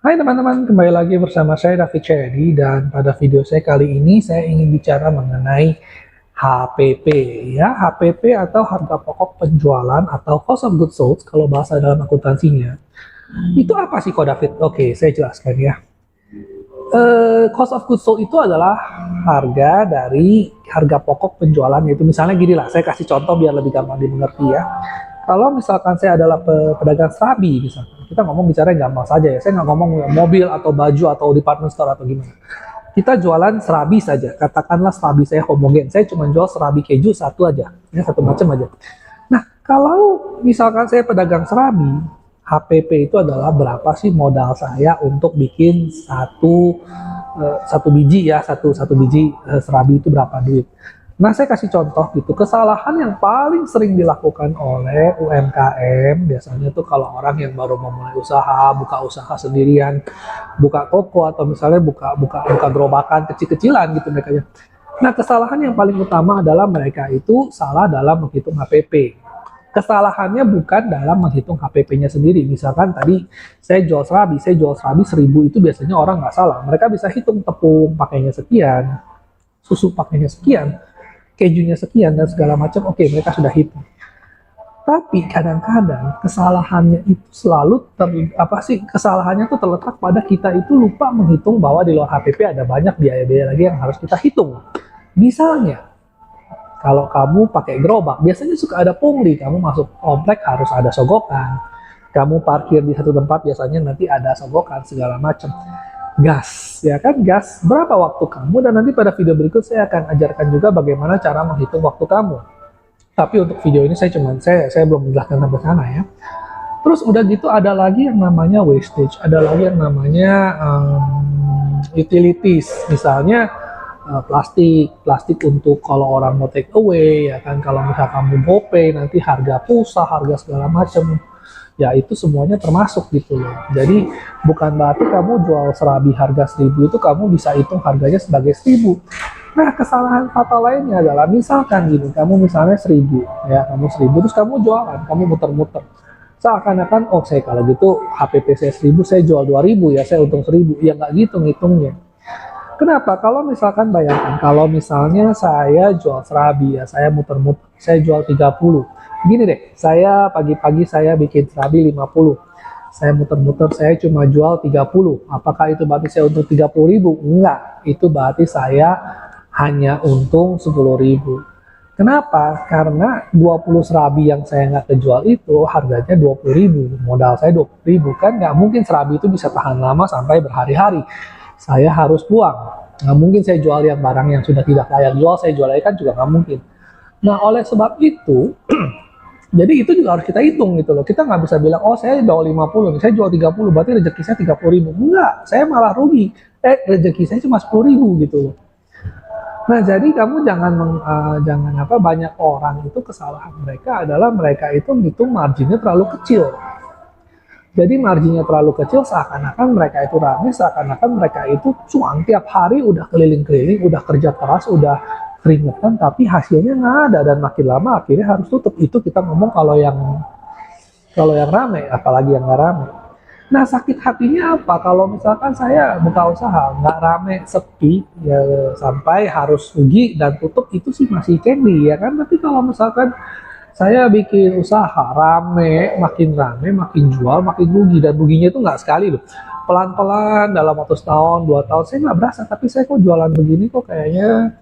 Hai teman-teman, kembali lagi bersama saya David Cherry dan pada video saya kali ini saya ingin bicara mengenai HPP ya, HPP atau harga pokok penjualan atau cost of goods sold kalau bahasa dalam akuntansinya. Itu apa sih kok David? Oke, saya jelaskan ya. Cost of goods sold itu adalah harga dari harga pokok penjualan, yaitu misalnya gini lah, saya kasih contoh biar lebih gampang dimengerti ya. Kalau misalkan saya adalah pedagang serabi misalkan, kita ngomong bicara yang gampang saja ya, saya nggak ngomong mobil atau baju atau department store atau gimana. Kita jualan serabi saja, katakanlah serabi saya homogen, saya cuma jual serabi keju satu aja, ya satu macam aja. Nah, kalau misalkan saya pedagang serabi, HPP itu adalah berapa sih modal saya untuk bikin satu biji ya, satu biji serabi itu berapa duit. Nah, saya kasih contoh gitu, kesalahan yang paling sering dilakukan oleh UMKM, biasanya tuh kalau orang yang baru memulai usaha, buka usaha sendirian, buka toko atau misalnya buka gerobakan kecil-kecilan gitu mereka ya. Nah, kesalahan yang paling utama adalah mereka itu salah dalam menghitung HPP. Kesalahannya bukan dalam menghitung HPP-nya sendiri. Misalkan tadi saya jual serabi 1000 itu biasanya orang nggak salah. Mereka bisa hitung tepung pakainya sekian, susu pakainya sekian, kejunya sekian dan segala macam. Oke, mereka sudah hitung. Tapi kadang-kadang kesalahannya itu selalu kesalahannya itu terletak pada kita itu lupa menghitung bahwa di luar HPP ada banyak biaya-biaya lagi yang harus kita hitung. Misalnya, kalau kamu pakai gerobak, biasanya suka ada pungli. Kamu masuk komplek harus ada sogokan. Kamu parkir di satu tempat, biasanya nanti ada sogokan segala macam. Gas, ya kan gas. Berapa waktu kamu? Dan nanti pada video berikut saya akan ajarkan juga bagaimana cara menghitung waktu kamu. Tapi untuk video ini saya belum menjelaskan sampai sana ya. Terus udah gitu ada lagi yang namanya wastage, ada lagi yang namanya utilities. Misalnya plastik untuk kalau orang mau take away ya kan, kalau misalnya kamu GoPay nanti harga pulsa, harga segala macam ya itu semuanya termasuk gitu loh. Jadi bukan berarti kamu jual serabi harga 1000 itu kamu bisa hitung harganya sebagai 1000. Nah, kesalahan fatal lainnya adalah misalkan gini, kamu misalnya 1000 ya, kamu 1000 terus kamu jualan, kamu muter-muter seakan-akan oh saya kalau gitu HPP saya 1000 saya jual 2000 ya saya untung 1000 ya, nggak gitu ngitungnya. Kenapa? Kalau misalkan bayangkan, kalau misalnya saya jual serabi ya, saya muter-muter, saya jual 30. Gini deh, saya pagi-pagi saya bikin serabi 50. Saya muter-muter, saya cuma jual 30. Apakah itu berarti saya untung 30.000? Enggak, itu berarti saya hanya untung 10.000. Kenapa? Karena 20 serabi yang saya nggak kejual itu harganya 20.000. Modal saya 20.000. Kan nggak mungkin serabi itu bisa tahan lama sampai berhari-hari. Saya harus buang. Nggak mungkin saya jual yang barang yang sudah tidak layak jual, saya jual lagi kan juga nggak mungkin. Nah, oleh sebab itu, jadi itu juga harus kita hitung gitu loh. Kita nggak bisa bilang, oh saya jual 50 nih, saya jual 30, berarti rezeki saya 30.000. Enggak, saya malah rugi. Rezeki saya cuma 10.000 gitu loh. Nah, jadi kamu banyak orang itu kesalahan mereka adalah mereka itu ngitung marginnya terlalu kecil. Jadi marginnya terlalu kecil, seakan-akan mereka itu rame, seakan-akan mereka itu cuan tiap hari udah keliling-keliling, udah kerja keras, udah keringetan, tapi hasilnya nggak ada dan makin lama akhirnya harus tutup. Itu kita ngomong kalau yang rame, apalagi yang nggak rame. Nah, sakit hatinya apa? Kalau misalkan saya buka usaha nggak rame, sepi, ya sampai harus rugi dan tutup itu sih masih candy ya kan. Tapi kalau misalkan saya bikin usaha rame, makin jual, makin rugi dan ruginya itu nggak sekali loh. Pelan-pelan dalam waktu setahun, 2 tahun saya nggak berasa, tapi saya kok jualan begini kok kayaknya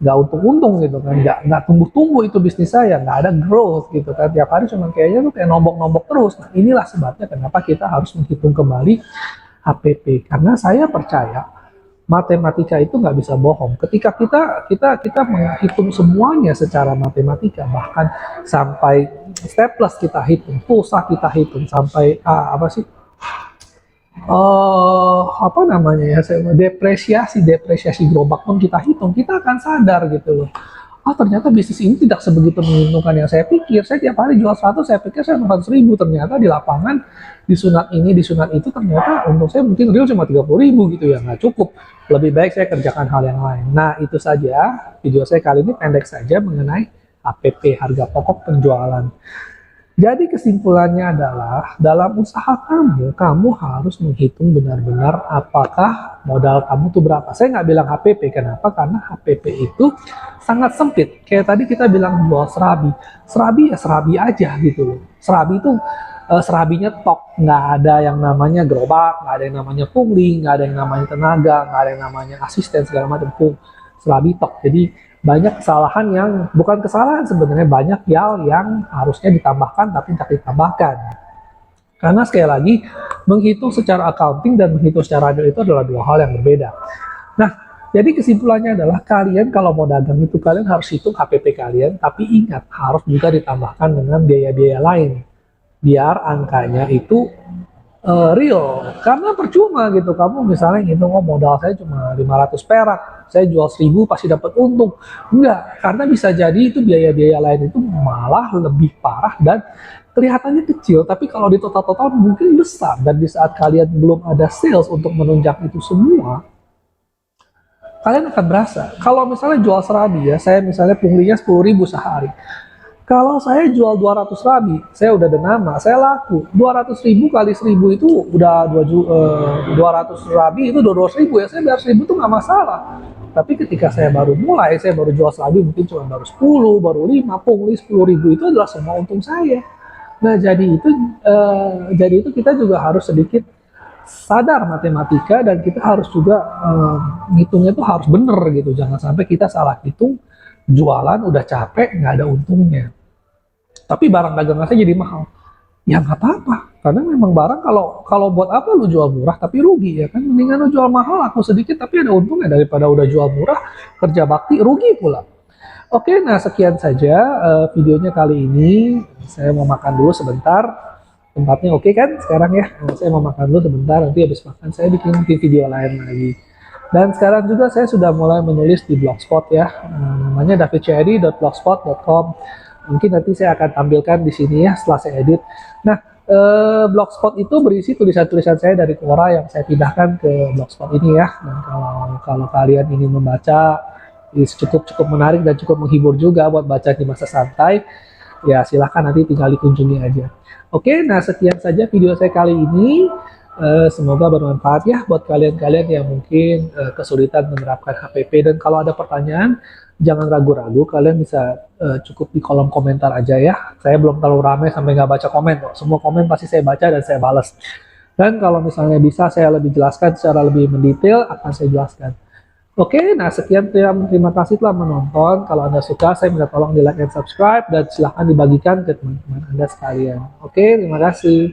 nggak untung-untung gitu kan, nggak tumbuh-tumbuh itu bisnis saya, nggak ada growth gitu kan, tiap hari cuma kayaknya tuh kayak nombok-nombok terus. Nah, inilah sebabnya kenapa kita harus menghitung kembali HPP, karena saya percaya matematika itu nggak bisa bohong. Ketika kita menghitung semuanya secara matematika, bahkan sampai staples kita hitung, pulsa kita hitung, sampai depresiasi gerobak pun kita hitung, kita akan sadar gitu loh. Oh, ternyata bisnis ini tidak sebegitu menguntungkan yang saya pikir. Saya tiap hari jual 100, saya pikir saya untung 1000. Ternyata di lapangan, di sunat ini, di sunat itu, ternyata untung saya mungkin real cuma 30.000 gitu ya. Nggak cukup. Lebih baik saya kerjakan hal yang lain. Nah, itu saja video saya kali ini, pendek saja mengenai HPP, harga pokok penjualan. Jadi kesimpulannya adalah dalam usaha kamu, kamu harus menghitung benar-benar apakah modal kamu tuh berapa. Saya nggak bilang HPP, kenapa? Karena HPP itu sangat sempit. Kayak tadi kita bilang jual serabi. Serabi ya serabi aja gitu loh. Serabi itu serabinya tok, nggak ada yang namanya gerobak, nggak ada yang namanya pungli, nggak ada yang namanya tenaga, nggak ada yang namanya asisten segala macam. Serabi tok. Jadi banyak kesalahan yang bukan kesalahan sebenarnya, banyak yang harusnya ditambahkan tapi tak ditambahkan. Karena sekali lagi menghitung secara accounting dan menghitung secara real itu adalah dua hal yang berbeda. Nah, jadi kesimpulannya adalah kalian kalau mau dagang itu kalian harus hitung HPP kalian, tapi ingat harus juga ditambahkan dengan biaya-biaya lain biar angkanya itu real. Karena percuma gitu, kamu misalnya ngitung, oh modal saya cuma 500 perak, saya jual 1000 pasti dapat untung. Enggak, karena bisa jadi itu biaya-biaya lain itu malah lebih parah dan kelihatannya kecil, tapi kalau di total-total mungkin besar. Dan di saat kalian belum ada sales untuk menunjang itu semua, kalian akan berasa. Kalau misalnya jual serabi ya, saya misalnya punglinya 10.000 sehari. Kalau saya jual 200 rabi, saya udah ada nama, saya laku. 200.000 kali 1000 itu udah 200 rabi itu 200.000 ya, saya bayar 1000 itu nggak masalah. Tapi ketika saya baru mulai, saya baru jual serabi mungkin cuma baru 10, baru 5, pungli 10.000 itu adalah semua untung saya. Nah, jadi itu kita juga harus sedikit sadar matematika dan kita harus juga ngitungnya itu harus bener gitu. Jangan sampai kita salah hitung, jualan udah capek nggak ada untungnya. Tapi barang dagangan saya jadi mahal. Ya nggak apa-apa, karena memang barang kalau buat apa lu jual murah tapi rugi ya kan? Mendingan lu jual mahal aku sedikit tapi ada untungnya daripada udah jual murah kerja bakti rugi pula. Oke, nah sekian saja videonya kali ini. Saya mau makan dulu sebentar. Tempatnya oke kan sekarang ya? Saya mau makan dulu sebentar, nanti habis makan saya bikin video lain lagi. Dan sekarang juga saya sudah mulai menulis di blogspot ya, namanya davidcheri.blogspot.com. Mungkin nanti saya akan tampilkan di sini ya setelah saya edit. Nah, blogspot itu berisi tulisan-tulisan saya dari Quora yang saya pindahkan ke blogspot ini ya. Dan kalau kalian ingin membaca, cukup menarik dan cukup menghibur juga buat baca di masa santai, ya silahkan nanti tinggal dikunjungi aja. Oke, nah sekian saja video saya kali ini. Semoga bermanfaat ya buat kalian-kalian yang mungkin kesulitan menerapkan HPP. Dan kalau ada pertanyaan, jangan ragu-ragu, kalian bisa cukup di kolom komentar aja ya. Saya belum terlalu ramai sampai nggak baca komen kok. Semua komen pasti saya baca dan saya balas. Dan kalau misalnya bisa saya lebih jelaskan secara lebih mendetail, akan saya jelaskan. Oke, nah sekian, terima kasih telah menonton. Kalau Anda suka, saya minta tolong di like dan subscribe, dan silahkan dibagikan ke teman-teman Anda sekalian. Oke, terima kasih.